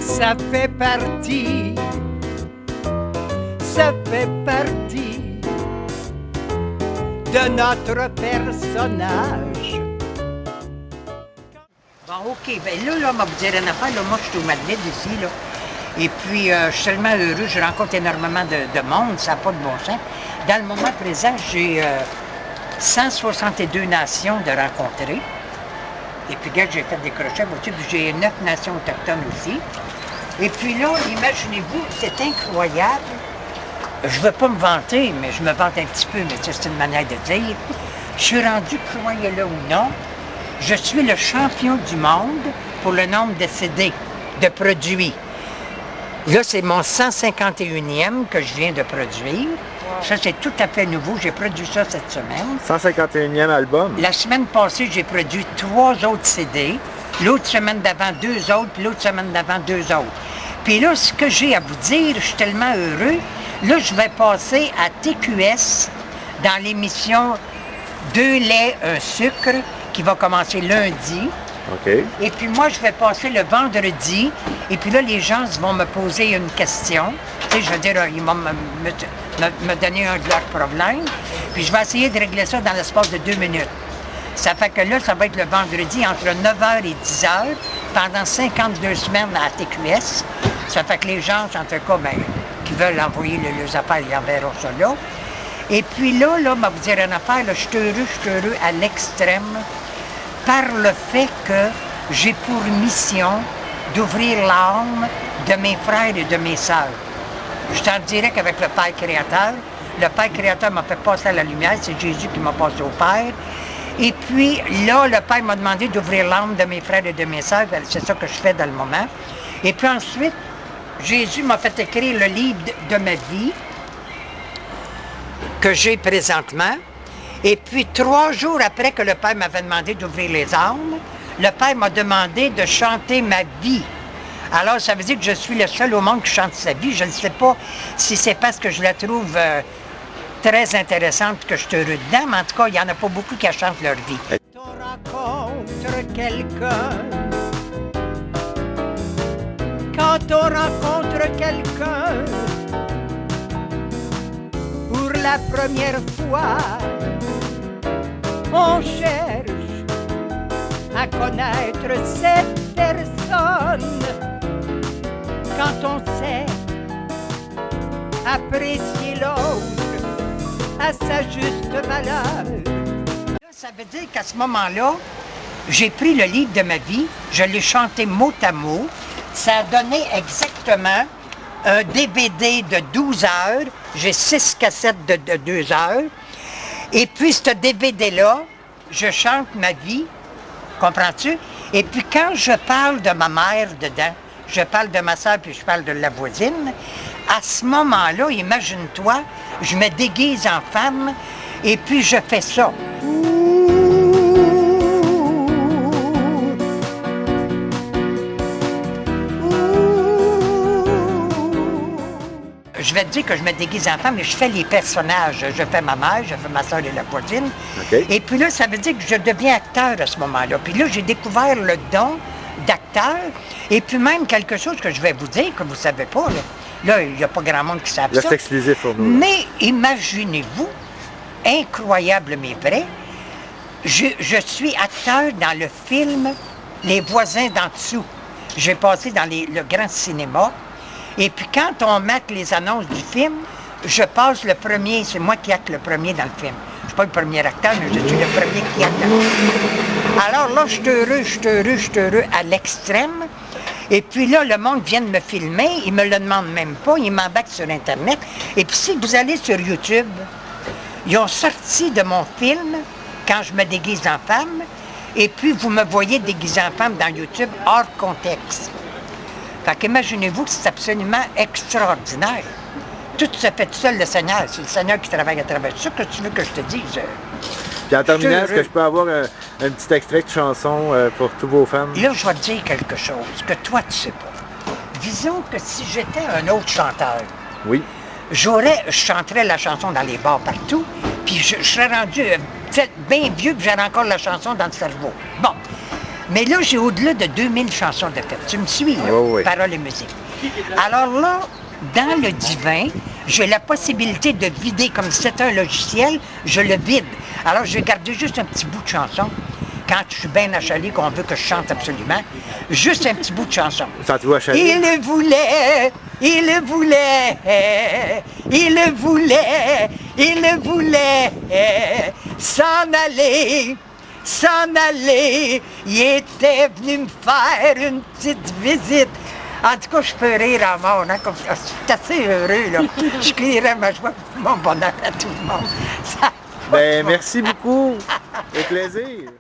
Ça fait partie de notre personnage. Bon, OK, bien là, vous dire une affaire, là, moi, je suis au Madrid ici, là. Et puis, je suis tellement heureux, je rencontre énormément de monde, ça n'a pas de bon sens. Dans le moment présent, j'ai 162 nations de rencontrer. Et puis, regarde, j'ai fait des crochets, puis j'ai 9 nations autochtones aussi. Et puis là, imaginez-vous, c'est incroyable. Je ne veux pas me vanter, mais je me vante un petit peu, mais c'est une manière de dire. Je suis rendu, croyez-le ou non, je suis le champion du monde pour le nombre de CD, de produits. Là, c'est mon 151e que je viens de produire. Wow. Ça, c'est tout à fait nouveau. J'ai produit ça cette semaine. 151e album? La semaine passée, j'ai produit 3 autres CD. L'autre semaine d'avant, 2 autres. Puis l'autre semaine d'avant, 2 autres. Puis là, ce que j'ai à vous dire, je suis tellement heureux. Là, je vais passer à TQS dans l'émission 2 laits, 1 sucre qui va commencer lundi. OK. Et puis moi, je vais passer le vendredi. Et puis là, les gens vont me poser une question. Tu sais, je veux dire, ils vont me donner un de leurs problèmes. Puis je vais essayer de régler ça dans l'espace de 2 minutes. Ça fait que là, ça va être le vendredi entre 9h et 10h pendant 52 semaines à TQS. Ça fait que les gens, en tout cas, bien, qui veulent envoyer leurs affaires, ils enverront ça là. Et puis là, je vais vous dire une affaire, là, je suis heureux à l'extrême par le fait que j'ai pour mission d'ouvrir l'âme de mes frères et de mes sœurs. Je suis en direct avec le Père Créateur. Le Père Créateur m'a fait passer à la lumière, c'est Jésus qui m'a passé au Père. Et puis là, le Père m'a demandé d'ouvrir l'âme de mes frères et de mes sœurs. C'est ça que je fais dans le moment. Et puis ensuite, Jésus m'a fait écrire le livre de ma vie que j'ai présentement. Et puis 3 jours après que le Père m'avait demandé d'ouvrir les âmes, le Père m'a demandé de chanter ma vie. Alors, ça veut dire que je suis le seul au monde qui chante sa vie. Je ne sais pas si c'est parce que je la trouve très intéressante que je suis heureux dedans, mais en tout cas, il n'y en a pas beaucoup qui chantent leur vie. Quand on rencontre quelqu'un, pour la première fois, on cherche à connaître cette personne. Quand on sait apprécier l'autre à sa juste valeur. Là, ça veut dire qu'à ce moment-là, j'ai pris le livre de ma vie, je l'ai chanté mot à mot. Ça a donné exactement un DVD de 12 heures. J'ai 6 cassettes de 2 heures. Et puis, ce DVD-là, je chante ma vie, comprends-tu? Et puis, quand je parle de ma mère dedans, je parle de ma soeur, puis je parle de la voisine, à ce moment-là, imagine-toi, je me déguise en femme, et puis je fais ça. Je vais te dire que je me déguise en femme, mais je fais les personnages. Je fais ma mère, je fais ma soeur et la voisine. Okay. Et puis là, ça veut dire que je deviens acteur à ce moment-là. Puis là, j'ai découvert le don d'acteur. Et puis même quelque chose que je vais vous dire, que vous ne savez pas. Là, il n'y a pas grand monde qui savent ça. C'est exclusif pour nous. Mais imaginez-vous, incroyable mais vrai, je suis acteur dans le film Les voisins d'en dessous. J'ai passé dans le grand cinéma. Et puis quand on met les annonces du film, je passe le premier, c'est moi qui acte le premier dans le film. Je ne suis pas le premier acteur, mais je suis le premier qui acte dans le film. Alors là, je suis heureux à l'extrême. Et puis là, le monde vient de me filmer, il me le demande même pas, il m'embarque sur Internet. Et puis si vous allez sur YouTube, ils ont sorti de mon film, quand je me déguise en femme, et puis vous me voyez déguisé en femme dans YouTube, hors contexte. Fait qu'imaginez-vous que c'est absolument extraordinaire. Tout se fait tout seul, le Seigneur. C'est le Seigneur qui travaille à travers ça. Que tu veux que je te dise? Puis en terminant, est-ce que je peux avoir un petit extrait de chanson pour tous vos fans? Là, je vais te dire quelque chose que toi, tu sais pas. Disons que si j'étais un autre chanteur, oui, je chanterais la chanson dans les bars partout, puis je serais rendu bien vieux, puis j'aurais encore la chanson dans le cerveau. Bon. Mais là, j'ai au-delà de 2000 chansons de fête. Tu me suis, là? Oui. Paroles et musique. Alors là, dans le divin, j'ai la possibilité de vider, comme si c'était un logiciel, je le vide. Alors, je vais garder juste un petit bout de chanson. Quand je suis bien achalé, qu'on veut que je chante absolument, juste un petit bout de chanson. Sentez-vous achalé? Il voulait, il voulait, il voulait, il voulait s'en aller, s'en aller. Il était venu me faire une petite visite. En tout cas, je peux rire à mort, hein, comme je suis assez heureux, là. Je crierais ma joie, mon bonheur à tout le monde. Ben, merci beaucoup. Au plaisir.